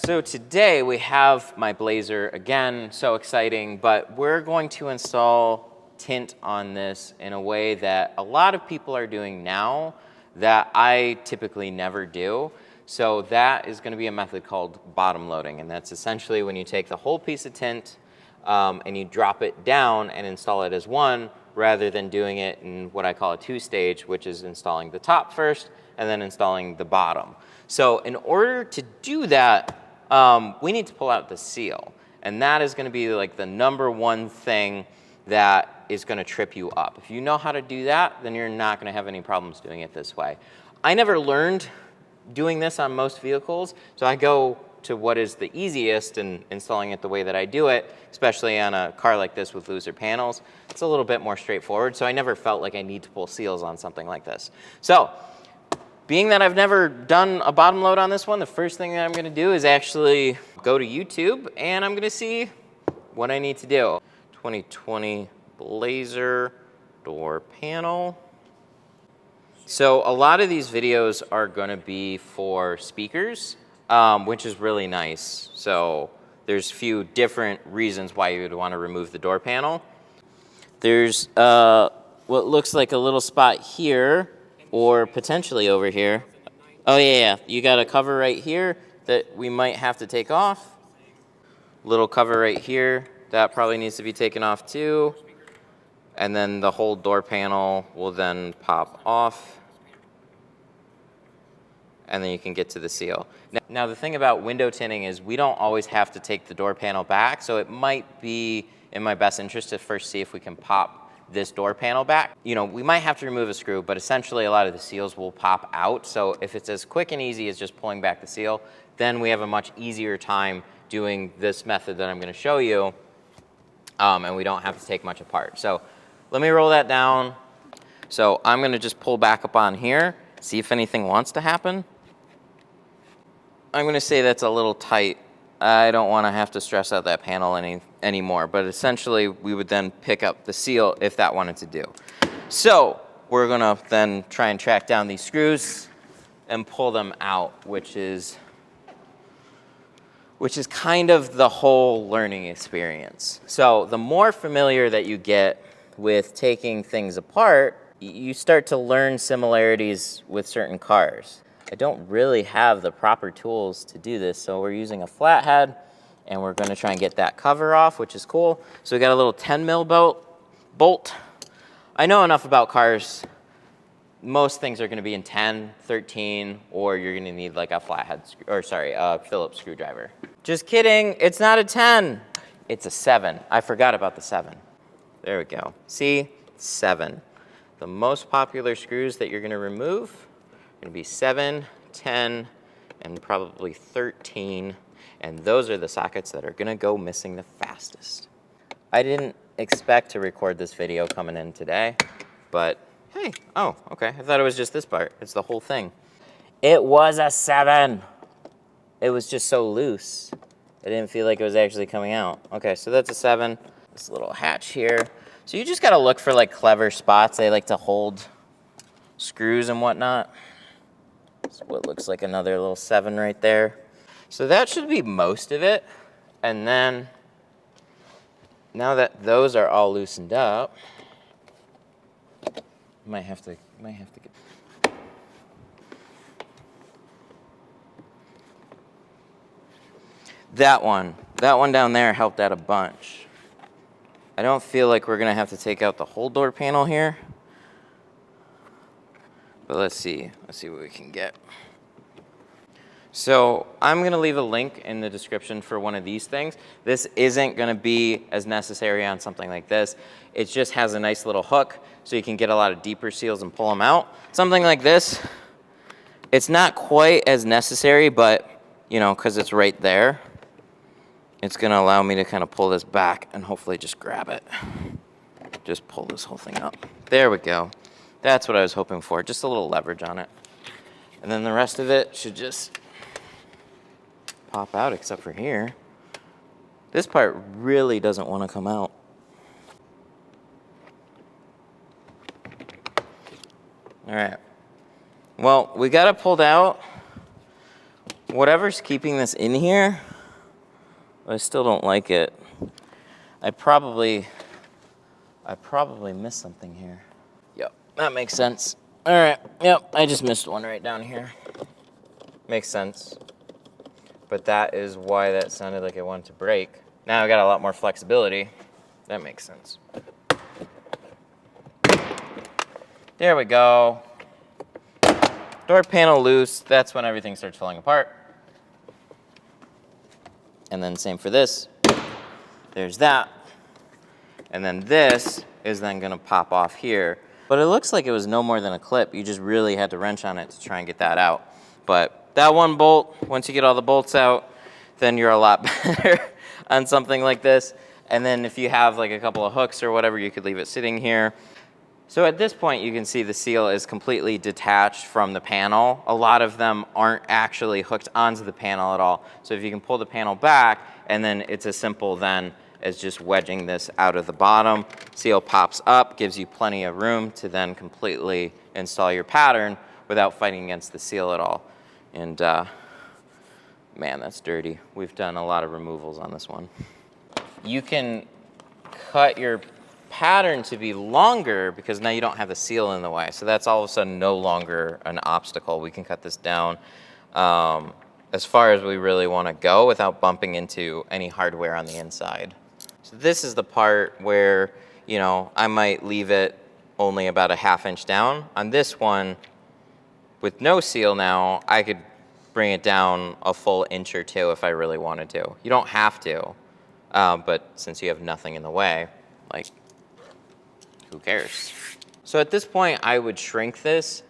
So today we have my Blazer again, so exciting, but we're going to install tint on this in a way that a lot of people are doing now that I typically never do. So that is going to be a method called bottom loading, and that's essentially when you take the whole piece of tint and you drop it down and install it as one, rather than doing it in what I call a two-stage, which is installing the top first and then installing the bottom. So in order to do that, we need to pull out the seal, and that is going to be like the number one thing that is going to trip you up. If you know how to do that, then you're not going to have any problems doing it this way. I never learned doing this on most vehicles, so I go to what is the easiest and installing it the way that I do it, especially on a car like this with looser panels. It's a little bit more straightforward, so I never felt like I need to pull seals on something like this. So, being that I've never done a bottom load on this one, the first thing that I'm going to do is actually go to YouTube, and I'm going to see what I need to do. 2020 Blazer door panel. So a lot of these videos are going to be for speakers, which is really nice. So there's a few different reasons why you would want to remove the door panel. There's what looks like a little spot here, or potentially over here. Oh yeah, you got a cover right here that we might have to take off. Little cover right here, that probably needs to be taken off too. And then the whole door panel will then pop off. And then you can get to the seal. Now the thing about window tinting is we don't always have to take the door panel back, so it might be in my best interest to first see if we can pop this door panel back. You know, we might have to remove a screw, but essentially a lot of the seals will pop out. So if it's as quick and easy as just pulling back the seal, then we have a much easier time doing this method that I'm gonna show you, and we don't have to take much apart. So let me roll that down. So I'm gonna just pull back up on here, see if anything wants to happen. I'm gonna say that's a little tight. I don't wanna have to stress out that panel anymore, but essentially we would then pick up the seal if that wanted to do. So we're gonna then try and track down these screws and pull them out, which is kind of the whole learning experience. So the more familiar that you get with taking things apart, you start to learn similarities with certain cars. I don't really have the proper tools to do this, so we're using a flathead, and we're gonna try and get that cover off, which is cool. So we got a little 10 mil bolt. I know enough about cars. Most things are gonna be in 10, 13, or you're gonna need like a flathead, Phillips screwdriver. Just kidding, it's not a 10. It's a 7. I forgot about the 7. There we go. See, 7. The most popular screws that you're gonna remove are gonna be 7, 10, and probably 13. And those are the sockets that are gonna go missing the fastest. I didn't expect to record this video coming in today, but hey, oh, okay. I thought it was just this part. It's the whole thing. It was a 7. It was just so loose. I didn't feel like it was actually coming out. Okay, so that's a 7. This little hatch here. So you just gotta look for like clever spots. They like to hold screws and whatnot. That's what looks like another little 7 right there. So that should be most of it. And then, now that those are all loosened up, might have to get... That one down there helped out a bunch. I don't feel like we're gonna have to take out the whole door panel here. But let's see what we can get. So I'm gonna leave a link in the description for one of these things. This isn't gonna be as necessary on something like this. It just has a nice little hook so you can get a lot of deeper seals and pull them out. Something like this, it's not quite as necessary, but you know, cause it's right there, it's gonna allow me to kind of pull this back and hopefully just grab it. Just pull this whole thing up. There we go. That's what I was hoping for, just a little leverage on it. And then the rest of it should just pop out except for here. This part really doesn't want to come out. All right. Well, we got it pulled out. whatever's keeping this in here, I still don't like it. I probably missed something here. Yep, that makes sense. All right, yep, I just missed one right down here. Makes sense. But that is why that sounded like it wanted to break. Now I got a lot more flexibility. That makes sense. There we go. Door panel loose, that's when everything starts falling apart. And then same for this. There's that. And then this is then gonna pop off here. But it looks like it was no more than a clip. You just really had to wrench on it to try and get that out. But that one bolt, once you get all the bolts out, then you're a lot better on something like this. And then if you have like a couple of hooks or whatever, you could leave it sitting here. So at this point, you can see the seal is completely detached from the panel. A lot of them aren't actually hooked onto the panel at all. So if you can pull the panel back, and then it's as simple then as just wedging this out of the bottom. Seal pops up, gives you plenty of room to then completely install your pattern without fighting against the seal at all. And man, that's dirty. We've done a lot of removals on this one. You can cut your pattern to be longer because now you don't have the seal in the way. So that's all of a sudden no longer an obstacle. We can cut this down as far as we really want to go without bumping into any hardware on the inside. So this is the part where, you know, I might leave it only about a ½ inch down. On this one, with no seal now, I could bring it down a full inch or two if I really wanted to. You don't have to, but since you have nothing in the way, like, who cares? So at this point, I would shrink this.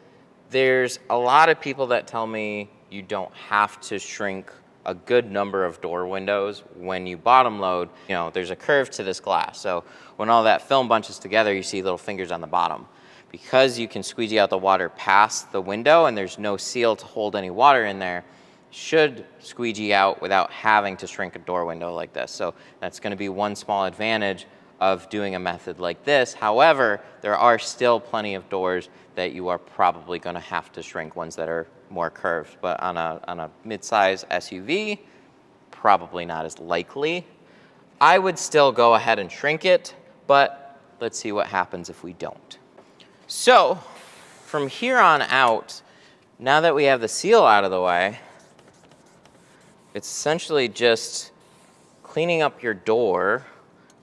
There's a lot of people that tell me you don't have to shrink a good number of door windows when you bottom load. You know, there's a curve to this glass. So when all that film bunches together, you see little fingers on the bottom. Because you can squeegee out the water past the window and there's no seal to hold any water in there, should squeegee out without having to shrink a door window like this. So that's gonna be one small advantage of doing a method like this. However, there are still plenty of doors that you are probably gonna have to shrink, ones that are more curved. But on a mid-size SUV, probably not as likely. I would still go ahead and shrink it, but let's see what happens if we don't. So from here on out, now that we have the seal out of the way, it's essentially just cleaning up your door,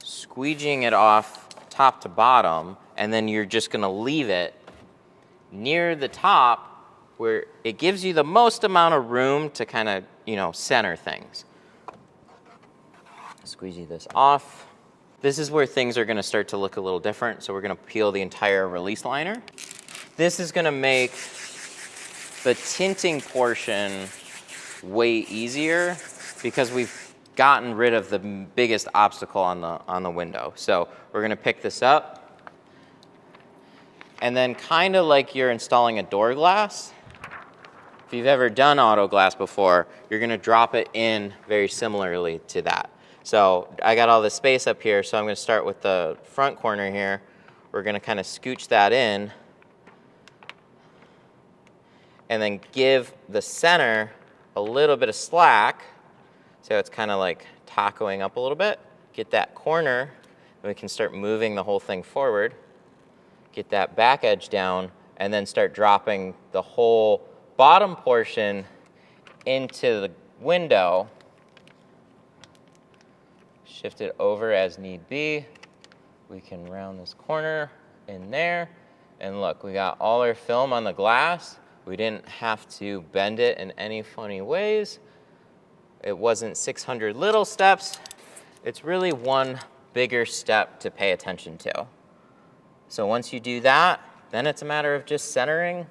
squeegeeing it off top to bottom, and then you're just gonna leave it near the top where it gives you the most amount of room to kind of, you know, center things. Squeegee this off. This is where things are gonna start to look a little different, so we're gonna peel the entire release liner. This is gonna make the tinting portion way easier because we've gotten rid of the biggest obstacle on the window. So we're gonna pick this up, and then kind of like you're installing a door glass, if you've ever done auto glass before, you're gonna drop it in very similarly to that. So I got all this space up here, so I'm gonna start with the front corner here. We're gonna kind of scooch that in, and then give the center a little bit of slack. So it's kind of like tacoing up a little bit. Get that corner, and we can start moving the whole thing forward. Get that back edge down, and then start dropping the whole bottom portion into the window. Shift it over as need be. We can round this corner in there. And look, we got all our film on the glass. We didn't have to bend it in any funny ways. It wasn't 600 little steps. It's really one bigger step to pay attention to. So once you do that, then it's a matter of just centering,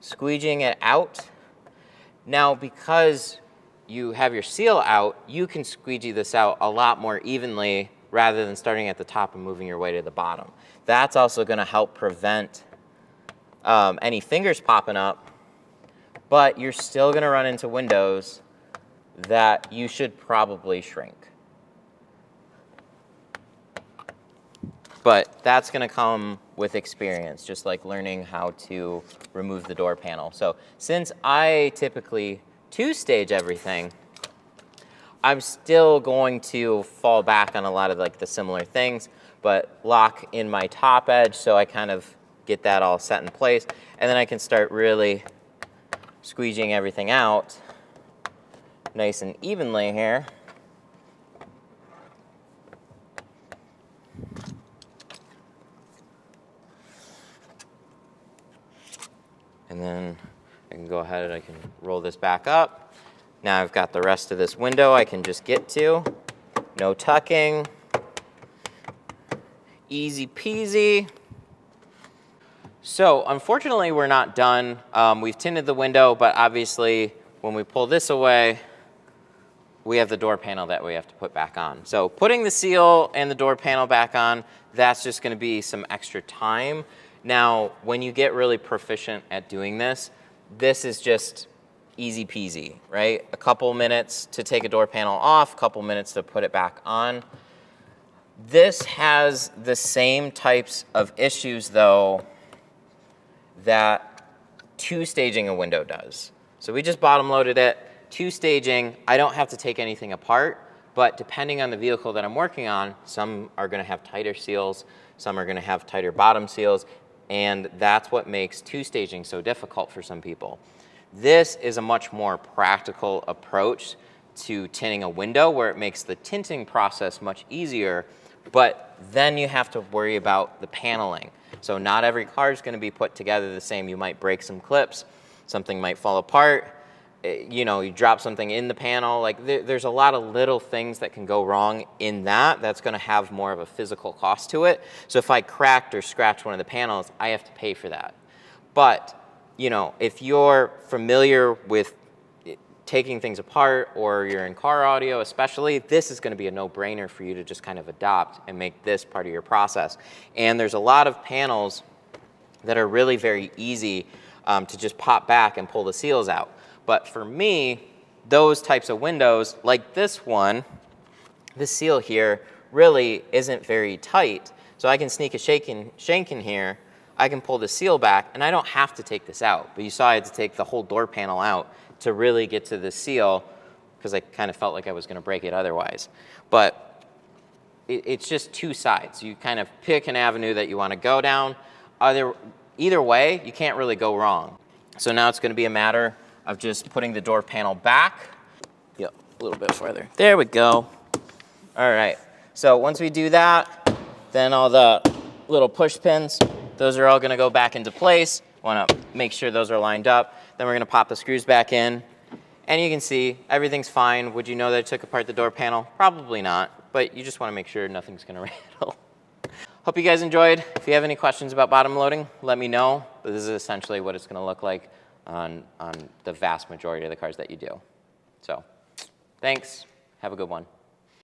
squeegeeing it out. Now, because you have your seal out, you can squeegee this out a lot more evenly rather than starting at the top and moving your way to the bottom. That's also gonna help prevent any fingers popping up, but you're still gonna run into windows that you should probably shrink. But that's gonna come with experience, just like learning how to remove the door panel. So since I typically two-stage everything, I'm still going to fall back on a lot of like the similar things, but lock in my top edge so I kind of get that all set in place. And then I can start really squeegeeing everything out nice and evenly here. And then I can go ahead and I can roll this back up. Now I've got the rest of this window I can just get to. No tucking. Easy peasy. So unfortunately we're not done. We've tinted the window, but obviously when we pull this away, we have the door panel that we have to put back on. So putting the seal and the door panel back on, that's just gonna be some extra time. Now, when you get really proficient at doing this, this is just easy peasy, right? A couple minutes to take a door panel off, a couple minutes to put it back on. This has the same types of issues though that two-staging a window does. So we just bottom loaded it. Two-staging, I don't have to take anything apart, but depending on the vehicle that I'm working on, some are gonna have tighter seals, some are gonna have tighter bottom seals, and that's what makes two-staging so difficult for some people. This is a much more practical approach to tinting a window where it makes the tinting process much easier, but then you have to worry about the paneling. So not every car is gonna be put together the same. You might break some clips, something might fall apart, you know, you drop something in the panel. Like there's a lot of little things that can go wrong in that. That's gonna have more of a physical cost to it. So if I cracked or scratched one of the panels, I have to pay for that. But, you know, if you're familiar with taking things apart or you're in car audio especially, this is gonna be a no-brainer for you to just kind of adopt and make this part of your process. And there's a lot of panels that are really very easy to just pop back and pull the seals out. But for me, those types of windows, like this one, this seal here really isn't very tight. So I can sneak a shank in here, I can pull the seal back, and I don't have to take this out. But you saw I had to take the whole door panel out to really get to the seal because I kind of felt like I was gonna break it otherwise. But it's just two sides. You kind of pick an avenue that you wanna go down. Either way, you can't really go wrong. So now it's gonna be a matter of just putting the door panel back. Yep, a little bit further. There we go. All right, so once we do that, then all the little push pins, those are all gonna go back into place. Wanna make sure those are lined up. Then we're gonna pop the screws back in. And you can see everything's fine. Would you know that I took apart the door panel? Probably not, but you just wanna make sure nothing's gonna rattle. Hope you guys enjoyed. If you have any questions about bottom loading, let me know. But this is essentially what it's gonna look like on the vast majority of the cars that you do. So, thanks. Have a good one.